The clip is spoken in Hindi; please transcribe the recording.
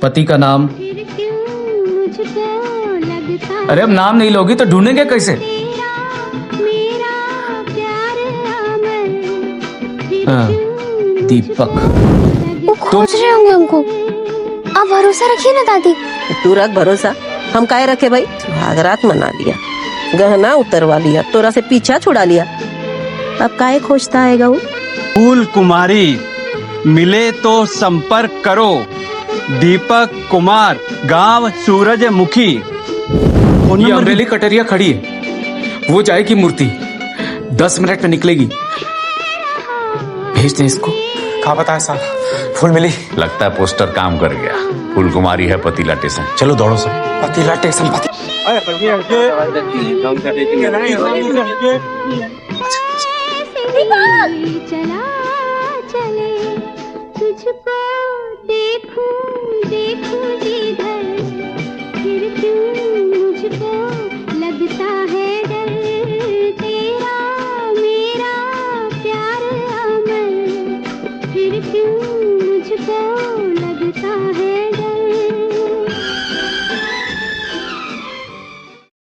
पति का नाम? अरे अब नाम नहीं लोगी तो ढूंढेंगे कैसे? हाँ, दीपक। वो खोज रहे होंगे हमको। आप भरोसा रखिए ना दादी। तू रख भरोसा, हम काहे रखे भाई। सुहागरात मना लिया, गहना उतरवा लिया, तोरा से पीछा छुड़ा लिया, अब काहे खोजता है वो। फूल कुमारी मिले तो संपर्क करो। दीपक कुमार, गांव सूरजमुखी। ये अमरेली कटरिया खड़ी है, वो जाएगी मूर्ति, 10 मिनट में निकलेगी। भेज दें इसको। कहा बताया साहब, फूल मिली? लगता है पोस्टर काम कर गया। फूल कुमारी है पतीला स्टेशन। चलो दौड़ो सब। पतीला स्टेशन चला चले तुझको देखूं